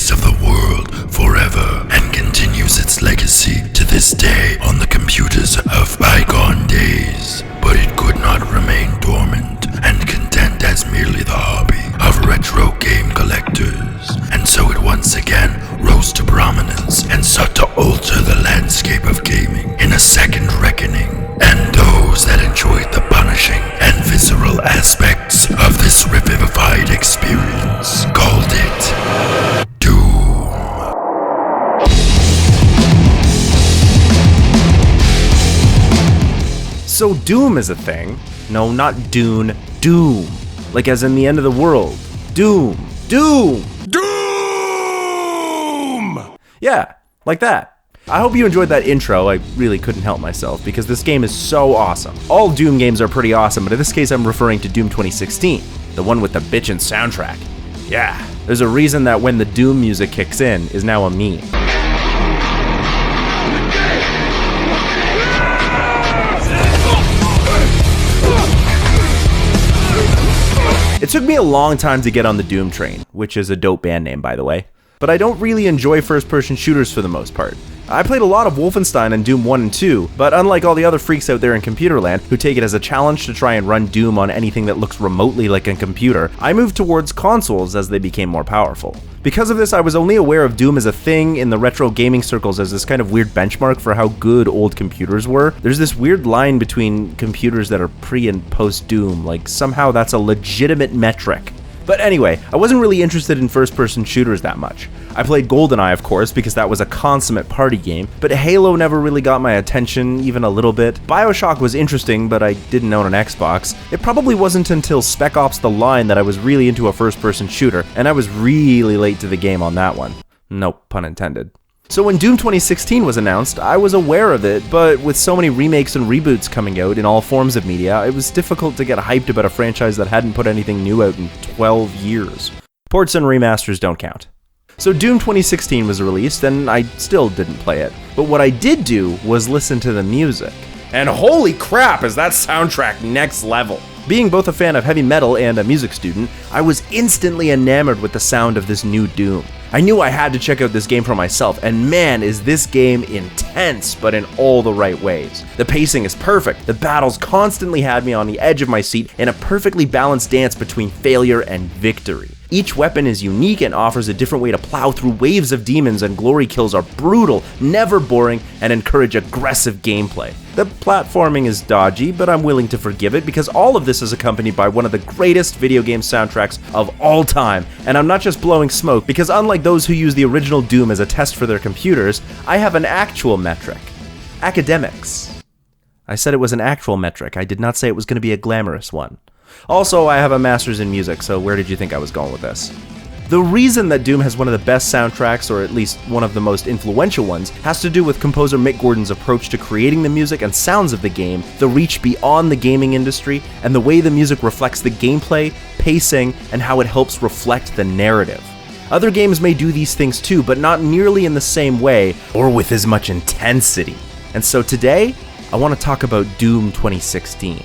face of the world forever and continues its legacy to this day on the computers of bygone days. But it could not remain dormant and content as merely the hobby of retro game collectors, and so it once again rose to prominence and sought to alter the landscape of gaming in a second reckoning. And those that enjoyed the punishing and visceral aspects of this revivified experience called it Doom. So Doom is a thing. No, not Dune. Doom. Like as in the end of the world. Doom. Doom! Doom! Yeah, like that. I hope you enjoyed that intro. I really couldn't help myself because this game is so awesome. All Doom games are pretty awesome, but in this case I'm referring to Doom 2016, the one with the bitchin' soundtrack. Yeah, there's a reason that when the Doom music kicks in is now a meme. It took me a long time to get on the Doom train, which is a dope band name by the way, but I don't really enjoy first-person shooters for the most part. I played a lot of Wolfenstein and Doom 1 and 2, but unlike all the other freaks out there in computer land who take it as a challenge to try and run Doom on anything that looks remotely like a computer, I moved towards consoles as they became more powerful. Because of this, I was only aware of Doom as a thing in the retro gaming circles as this kind of weird benchmark for how good old computers were. There's this weird line between computers that are pre and post Doom, like somehow that's a legitimate metric. But anyway, I wasn't really interested in first-person shooters that much. I played GoldenEye, of course, because that was a consummate party game, but Halo never really got my attention, even a little bit. BioShock was interesting, but I didn't own an Xbox. It probably wasn't until Spec Ops: The Line that I was really into a first-person shooter, and I was really late to the game on that one. Nope, pun intended. So when Doom 2016 was announced, I was aware of it, but with so many remakes and reboots coming out in all forms of media, it was difficult to get hyped about a franchise that hadn't put anything new out in 12 years. Ports and remasters don't count. So Doom 2016 was released, and I still didn't play it. But what I did do was listen to the music. And holy crap, is that soundtrack next level! Being both a fan of heavy metal and a music student, I was instantly enamored with the sound of this new Doom. I knew I had to check out this game for myself, and man, is this game intense, but in all the right ways. The pacing is perfect, the battles constantly had me on the edge of my seat in a perfectly balanced dance between failure and victory. Each weapon is unique and offers a different way to plow through waves of demons, and glory kills are brutal, never boring, and encourage aggressive gameplay. The platforming is dodgy, but I'm willing to forgive it because all of this is accompanied by one of the greatest video game soundtracks of all time. And I'm not just blowing smoke, because unlike those who use the original Doom as a test for their computers, I have an actual metric. Academics. I said it was an actual metric, I did not say it was going to be a glamorous one. Also, I have a master's in music, so where did you think I was going with this? The reason that Doom has one of the best soundtracks, or at least one of the most influential ones, has to do with composer Mick Gordon's approach to creating the music and sounds of the game, the reach beyond the gaming industry, and the way the music reflects the gameplay, pacing, and how it helps reflect the narrative. Other games may do these things too, but not nearly in the same way, or with as much intensity. And so today, I want to talk about Doom 2016.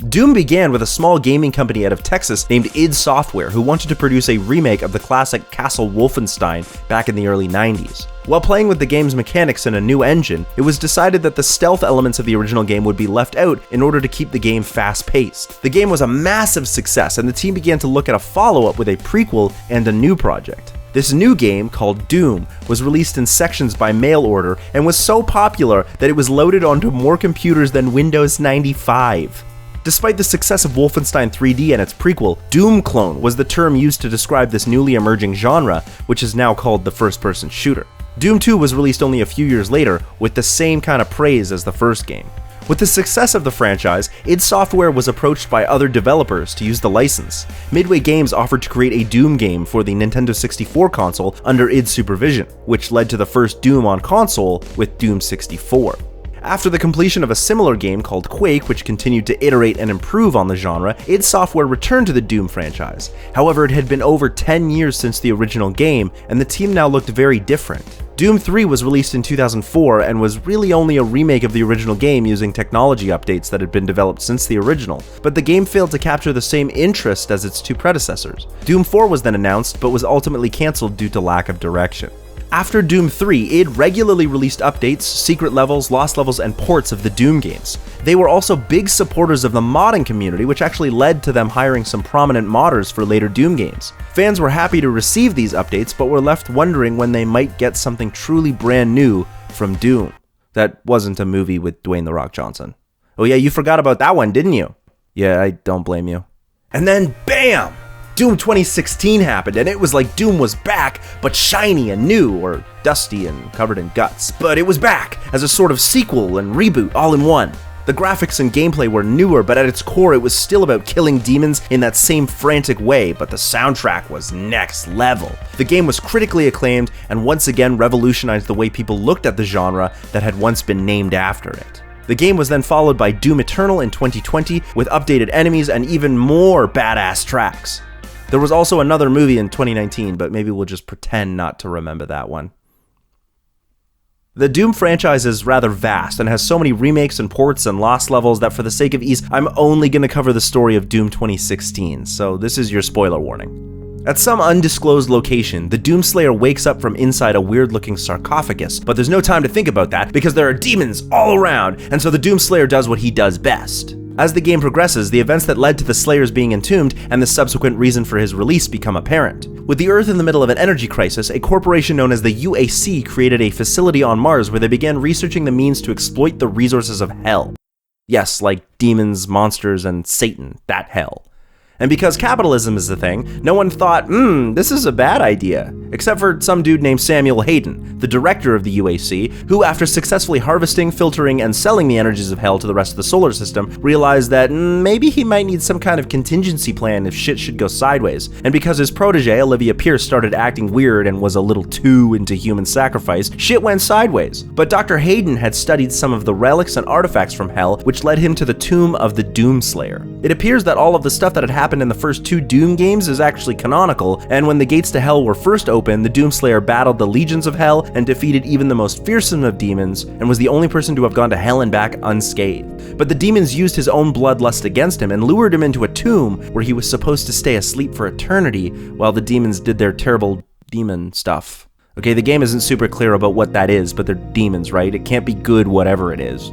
Doom began with a small gaming company out of Texas named id Software, who wanted to produce a remake of the classic Castle Wolfenstein back in the early 90s. While playing with the game's mechanics in a new engine, it was decided that the stealth elements of the original game would be left out in order to keep the game fast-paced. The game was a massive success, and the team began to look at a follow-up with a prequel and a new project. This new game, called Doom, was released in sections by mail order and was so popular that it was loaded onto more computers than Windows 95. Despite the success of Wolfenstein 3D and its prequel, Doom clone was the term used to describe this newly emerging genre, which is now called the first-person shooter. Doom 2 was released only a few years later, with the same kind of praise as the first game. With the success of the franchise, id Software was approached by other developers to use the license. Midway Games offered to create a Doom game for the Nintendo 64 console under id's supervision, which led to the first Doom on console with Doom 64. After the completion of a similar game called Quake, which continued to iterate and improve on the genre, id Software returned to the Doom franchise. However, it had been over 10 years since the original game, and the team now looked very different. Doom 3 was released in 2004 and was really only a remake of the original game using technology updates that had been developed since the original, but the game failed to capture the same interest as its two predecessors. Doom 4 was then announced, but was ultimately cancelled due to lack of direction. After Doom 3, id regularly released updates, secret levels, lost levels, and ports of the Doom games. They were also big supporters of the modding community, which actually led to them hiring some prominent modders for later Doom games. Fans were happy to receive these updates, but were left wondering when they might get something truly brand new from Doom. That wasn't a movie with Dwayne "The Rock" Johnson. Oh yeah, you forgot about that one, didn't you? Yeah, I don't blame you. And then, BAM! Doom 2016 happened, and it was like Doom was back, but shiny and new, or dusty and covered in guts. But it was back, as a sort of sequel and reboot all in one. The graphics and gameplay were newer, but at its core it was still about killing demons in that same frantic way, but the soundtrack was next level. The game was critically acclaimed, and once again revolutionized the way people looked at the genre that had once been named after it. The game was then followed by Doom Eternal in 2020, with updated enemies and even more badass tracks. There was also another movie in 2019, but maybe we'll just pretend not to remember that one. The Doom franchise is rather vast and has so many remakes and ports and lost levels that for the sake of ease, I'm only going to cover the story of Doom 2016, so this is your spoiler warning. At some undisclosed location, the Doomslayer wakes up from inside a weird-looking sarcophagus, but there's no time to think about that because there are demons all around, and so the Doomslayer does what he does best. As the game progresses, the events that led to the Slayers being entombed and the subsequent reason for his release become apparent. With the Earth in the middle of an energy crisis, a corporation known as the UAC created a facility on Mars where they began researching the means to exploit the resources of hell. Yes, like demons, monsters, and Satan, that hell. And because capitalism is the thing, no one thought, this is a bad idea. Except for some dude named Samuel Hayden, the director of the UAC, who after successfully harvesting, filtering, and selling the energies of hell to the rest of the solar system, realized that maybe he might need some kind of contingency plan if shit should go sideways. And because his protege, Olivia Pierce, started acting weird and was a little too into human sacrifice, shit went sideways. But Dr. Hayden had studied some of the relics and artifacts from hell, which led him to the tomb of the Doomslayer. It appears that all of the stuff that had happened in the first two Doom games is actually canonical, and when the gates to hell were first opened, the Doomslayer battled the legions of hell and defeated even the most fearsome of demons, and was the only person to have gone to hell and back unscathed. But the demons used his own bloodlust against him and lured him into a tomb where he was supposed to stay asleep for eternity while the demons did their terrible demon stuff. Okay, the game isn't super clear about what that is, but they're demons, right? It can't be good whatever it is.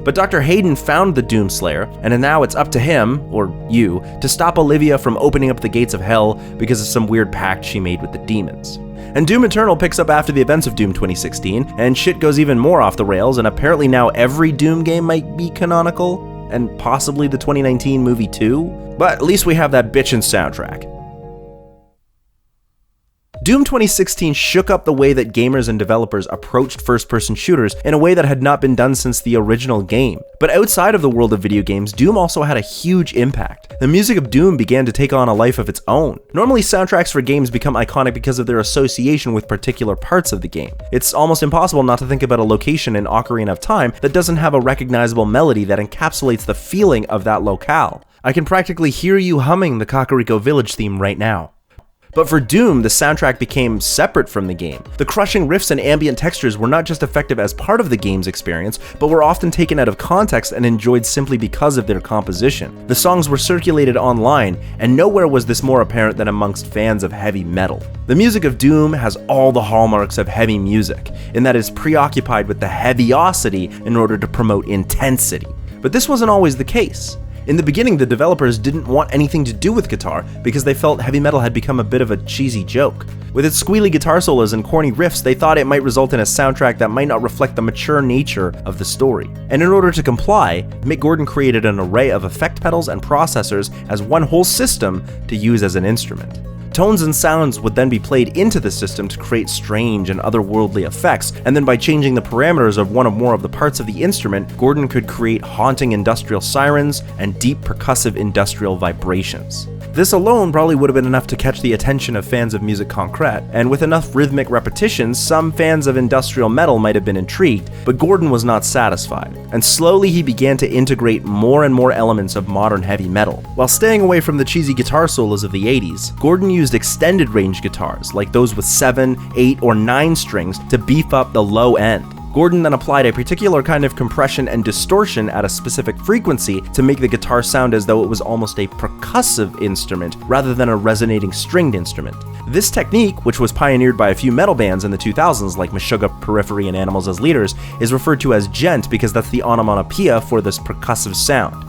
But Dr. Hayden found the Doomslayer, and now it's up to him, or you, to stop Olivia from opening up the gates of hell because of some weird pact she made with the demons. And Doom Eternal picks up after the events of Doom 2016, and shit goes even more off the rails, and apparently now every Doom game might be canonical, and possibly the 2019 movie too. But at least we have that bitchin' soundtrack. Doom 2016 shook up the way that gamers and developers approached first-person shooters in a way that had not been done since the original game. But outside of the world of video games, Doom also had a huge impact. The music of Doom began to take on a life of its own. Normally, soundtracks for games become iconic because of their association with particular parts of the game. It's almost impossible not to think about a location in Ocarina of Time that doesn't have a recognizable melody that encapsulates the feeling of that locale. I can practically hear you humming the Kakariko Village theme right now. But for Doom, the soundtrack became separate from the game. The crushing riffs and ambient textures were not just effective as part of the game's experience, but were often taken out of context and enjoyed simply because of their composition. The songs were circulated online, and nowhere was this more apparent than amongst fans of heavy metal. The music of Doom has all the hallmarks of heavy music, in that it's preoccupied with the heaviosity in order to promote intensity. But this wasn't always the case. In the beginning, the developers didn't want anything to do with guitar because they felt heavy metal had become a bit of a cheesy joke. With its squealy guitar solos and corny riffs, they thought it might result in a soundtrack that might not reflect the mature nature of the story. And in order to comply, Mick Gordon created an array of effect pedals and processors as one whole system to use as an instrument. Tones and sounds would then be played into the system to create strange and otherworldly effects, and then by changing the parameters of one or more of the parts of the instrument, Gordon could create haunting industrial sirens and deep percussive industrial vibrations. This alone probably would have been enough to catch the attention of fans of musique concrète, and with enough rhythmic repetitions, some fans of industrial metal might have been intrigued, but Gordon was not satisfied, and slowly he began to integrate more and more elements of modern heavy metal. While staying away from the cheesy guitar solos of the 80s, Gordon used extended range guitars, like those with 7, 8, or 9 strings, to beef up the low end. Gordon then applied a particular kind of compression and distortion at a specific frequency to make the guitar sound as though it was almost a percussive instrument rather than a resonating stringed instrument. This technique, which was pioneered by a few metal bands in the 2000s like Meshuggah, Periphery, and Animals as Leaders, is referred to as djent because that's the onomatopoeia for this percussive sound.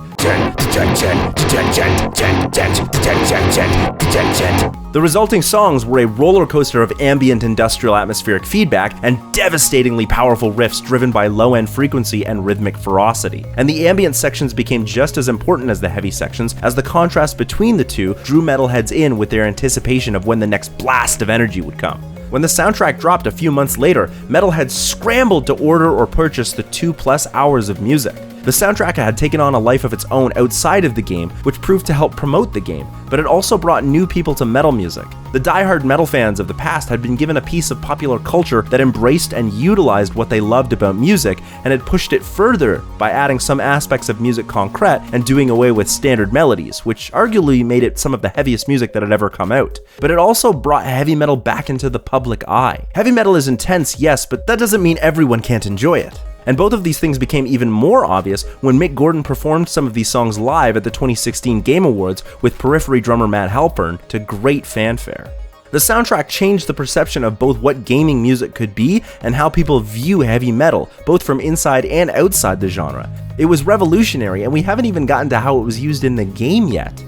The resulting songs were a roller coaster of ambient industrial atmospheric feedback and devastatingly powerful riffs driven by low-end frequency and rhythmic ferocity. And the ambient sections became just as important as the heavy sections, as the contrast between the two drew metalheads in with their anticipation of when the next blast of energy would come. When the soundtrack dropped a few months later, metalheads scrambled to order or purchase the 2+ hours of music. The soundtrack had taken on a life of its own outside of the game, which proved to help promote the game, but it also brought new people to metal music. The die-hard metal fans of the past had been given a piece of popular culture that embraced and utilized what they loved about music, and had pushed it further by adding some aspects of musique concrète and doing away with standard melodies, which arguably made it some of the heaviest music that had ever come out. But it also brought heavy metal back into the public eye. Heavy metal is intense, yes, but that doesn't mean everyone can't enjoy it. And both of these things became even more obvious when Mick Gordon performed some of these songs live at the 2016 Game Awards with Periphery drummer Matt Halpern to great fanfare. The soundtrack changed the perception of both what gaming music could be and how people view heavy metal, both from inside and outside the genre. It was revolutionary, and we haven't even gotten to how it was used in the game yet.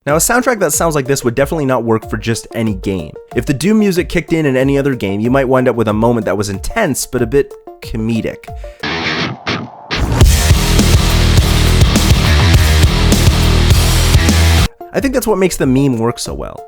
Now, a soundtrack that sounds like this would definitely not work for just any game. If the Doom music kicked in any other game, you might wind up with a moment that was intense, but a bit comedic. I think that's what makes the meme work so well.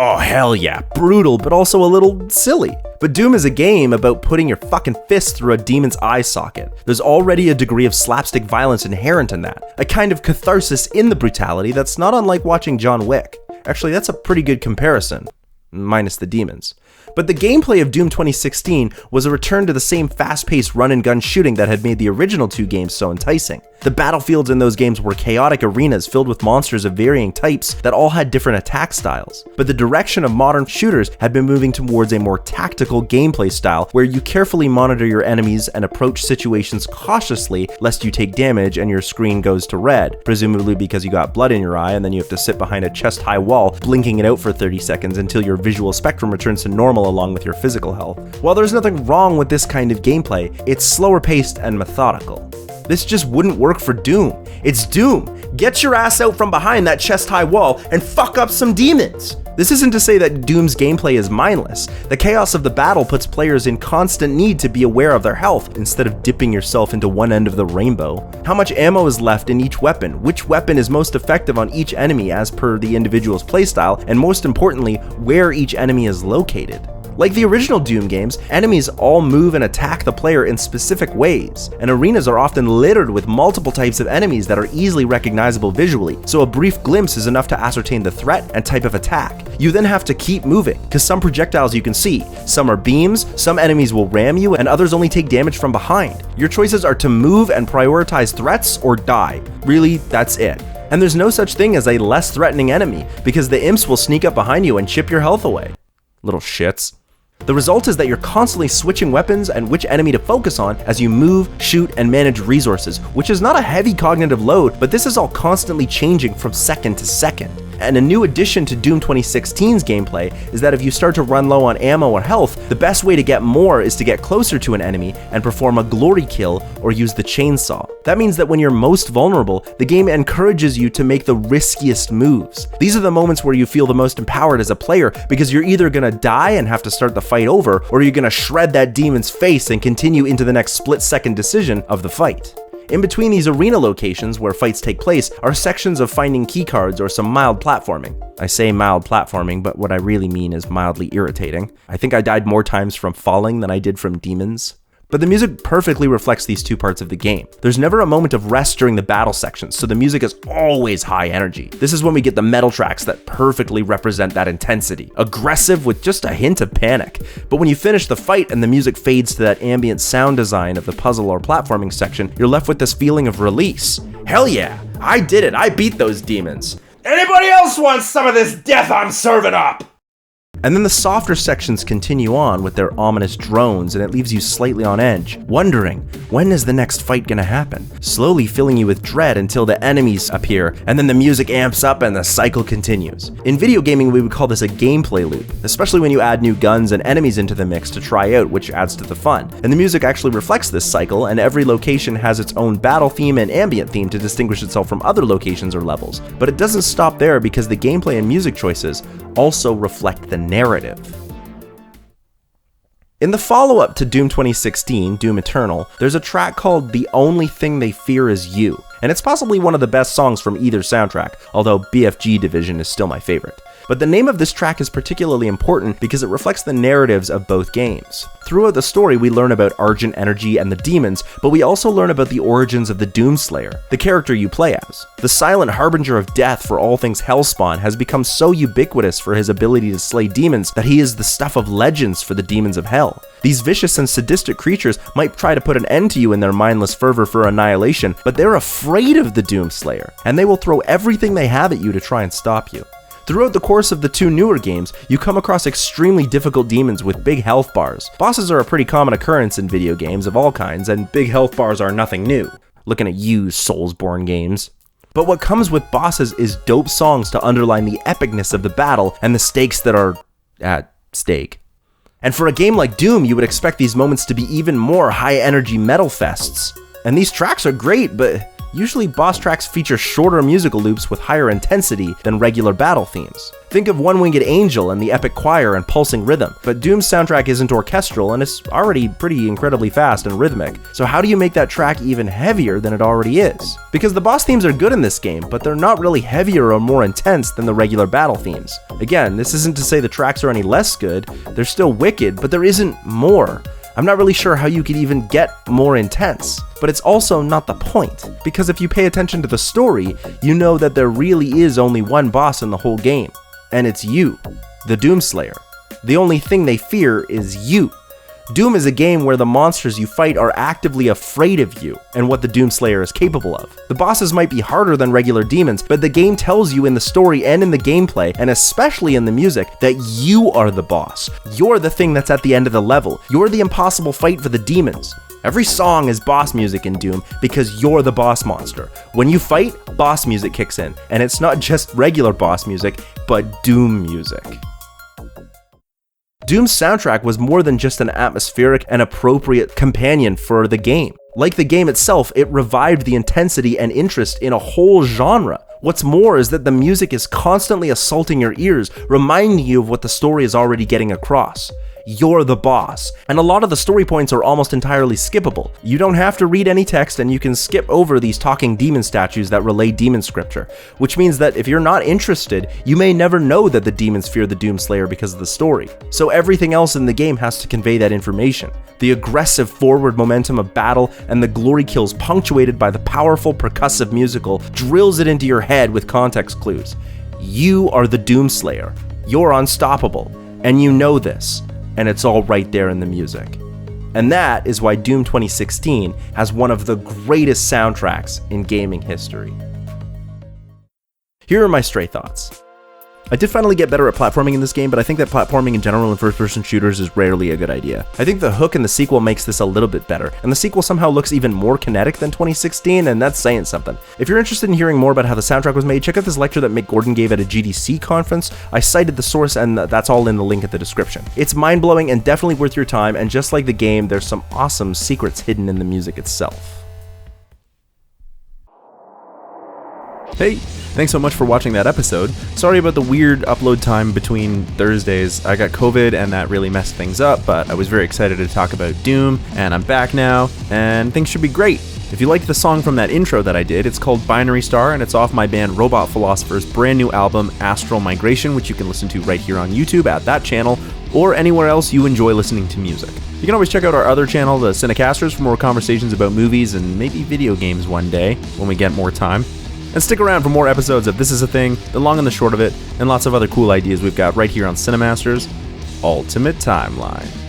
Oh, hell yeah. Brutal, but also a little silly. But Doom is a game about putting your fucking fist through a demon's eye socket. There's already a degree of slapstick violence inherent in that. A kind of catharsis in the brutality that's not unlike watching John Wick. Actually, that's a pretty good comparison. Minus the demons. But the gameplay of Doom 2016 was a return to the same fast-paced run-and-gun shooting that had made the original two games so enticing. The battlefields in those games were chaotic arenas filled with monsters of varying types that all had different attack styles. But the direction of modern shooters had been moving towards a more tactical gameplay style where you carefully monitor your enemies and approach situations cautiously lest you take damage and your screen goes to red, presumably because you got blood in your eye and then you have to sit behind a chest-high wall blinking it out for 30 seconds until your visual spectrum returns to normal along with your physical health. While there's nothing wrong with this kind of gameplay, it's slower paced and methodical. This just wouldn't work for Doom. It's Doom. Get your ass out from behind that chest-high wall and fuck up some demons. This isn't to say that Doom's gameplay is mindless. The chaos of the battle puts players in constant need to be aware of their health instead of dipping yourself into one end of the rainbow. How much ammo is left in each weapon, which weapon is most effective on each enemy as per the individual's playstyle, and most importantly, where each enemy is located. Like the original Doom games, enemies all move and attack the player in specific ways, and arenas are often littered with multiple types of enemies that are easily recognizable visually, so a brief glimpse is enough to ascertain the threat and type of attack. You then have to keep moving, because some projectiles you can see, some are beams, some enemies will ram you, and others only take damage from behind. Your choices are to move and prioritize threats or die. Really, that's it. And there's no such thing as a less threatening enemy, because the imps will sneak up behind you and chip your health away. Little shits. The result is that you're constantly switching weapons and which enemy to focus on as you move, shoot, and manage resources, which is not a heavy cognitive load, but this is all constantly changing from second to second. And a new addition to Doom 2016's gameplay is that if you start to run low on ammo or health, the best way to get more is to get closer to an enemy and perform a glory kill or use the chainsaw. That means that when you're most vulnerable, the game encourages you to make the riskiest moves. These are the moments where you feel the most empowered as a player because you're either gonna die and have to start the fight over, or you're gonna shred that demon's face and continue into the next split-second decision of the fight. In between these arena locations where fights take place are sections of finding keycards or some mild platforming. I say mild platforming, but what I really mean is mildly irritating. I think I died more times from falling than I did from demons. But the music perfectly reflects these two parts of the game. There's never a moment of rest during the battle sections, so the music is always high energy. This is when we get the metal tracks that perfectly represent that intensity, aggressive with just a hint of panic. But when you finish the fight and the music fades to that ambient sound design of the puzzle or platforming section, you're left with this feeling of release. Hell yeah, I did it, I beat those demons. Anybody else wants some of this death I'm serving up? And then the softer sections continue on with their ominous drones, and it leaves you slightly on edge, wondering, when is the next fight gonna happen? Slowly filling you with dread until the enemies appear, and then the music amps up and the cycle continues. In video gaming, we would call this a gameplay loop, especially when you add new guns and enemies into the mix to try out, which adds to the fun. And the music actually reflects this cycle, and every location has its own battle theme and ambient theme to distinguish itself from other locations or levels. But it doesn't stop there, because the gameplay and music choices also reflect the narrative. In the follow-up to Doom 2016, Doom Eternal, there's a track called The Only Thing They Fear Is You, and it's possibly one of the best songs from either soundtrack, although BFG Division is still my favorite. But the name of this track is particularly important because it reflects the narratives of both games. Throughout the story, we learn about Argent Energy and the demons, but we also learn about the origins of the Doomslayer, the character you play as. The silent harbinger of death for all things Hellspawn has become so ubiquitous for his ability to slay demons that he is the stuff of legends for the demons of hell. These vicious and sadistic creatures might try to put an end to you in their mindless fervor for annihilation, but they're afraid of the Doomslayer, and they will throw everything they have at you to try and stop you. Throughout the course of the two newer games, you come across extremely difficult demons with big health bars. Bosses are a pretty common occurrence in video games of all kinds, and big health bars are nothing new. Looking at you, Soulsborne games. But what comes with bosses is dope songs to underline the epicness of the battle and the stakes that are at stake. And for a game like Doom, you would expect these moments to be even more high-energy metal fests. And these tracks are great, but usually boss tracks feature shorter musical loops with higher intensity than regular battle themes. Think of One-Winged Angel and the epic choir and pulsing rhythm, but Doom's soundtrack isn't orchestral and it's already pretty incredibly fast and rhythmic, so how do you make that track even heavier than it already is? Because the boss themes are good in this game, but they're not really heavier or more intense than the regular battle themes. Again, this isn't to say the tracks are any less good, they're still wicked, but there isn't more. I'm not really sure how you could even get more intense, but it's also not the point, because if you pay attention to the story, you know that there really is only one boss in the whole game, and it's you, the Doomslayer. The only thing they fear is you. Doom is a game where the monsters you fight are actively afraid of you and what the Doomslayer is capable of. The bosses might be harder than regular demons, but the game tells you in the story and in the gameplay, and especially in the music, that you are the boss. You're the thing that's at the end of the level. You're the impossible fight for the demons. Every song is boss music in Doom because you're the boss monster. When you fight, boss music kicks in, and it's not just regular boss music, but Doom music. Doom's soundtrack was more than just an atmospheric and appropriate companion for the game. Like the game itself, it revived the intensity and interest in a whole genre. What's more is that the music is constantly assaulting your ears, reminding you of what the story is already getting across. You're the boss, and a lot of the story points are almost entirely skippable. You don't have to read any text, and you can skip over these talking demon statues that relay demon scripture, which means that if you're not interested, you may never know that the demons fear the Doomslayer because of the story. So everything else in the game has to convey that information. The aggressive forward momentum of battle and the glory kills punctuated by the powerful percussive musical drills it into your head with context clues. You are the Doomslayer. You're unstoppable, and you know this. And it's all right there in the music. And that is why Doom 2016 has one of the greatest soundtracks in gaming history. Here are my stray thoughts. I did finally get better at platforming in this game, but I think that platforming in general in first-person shooters is rarely a good idea. I think the hook in the sequel makes this a little bit better, and the sequel somehow looks even more kinetic than 2016, and that's saying something. If you're interested in hearing more about how the soundtrack was made, check out this lecture that Mick Gordon gave at a GDC conference. I cited the source, and that's all in the link at the description. It's mind-blowing and definitely worth your time, and just like the game, there's some awesome secrets hidden in the music itself. Hey, thanks so much for watching that episode. Sorry about the weird upload time between Thursdays. I got COVID and that really messed things up, but I was very excited to talk about Doom, and I'm back now, and things should be great. If you liked the song from that intro that I did, it's called Binary Star, and it's off my band Robot Philosopher's brand new album, Astral Migration, which you can listen to right here on YouTube at that channel, or anywhere else you enjoy listening to music. You can always check out our other channel, the Cinemasters, for more conversations about movies and maybe video games one day when we get more time. And stick around for more episodes of This Is a Thing, the long and the short of it, and lots of other cool ideas we've got right here on Cinemasters Ultimate Timeline.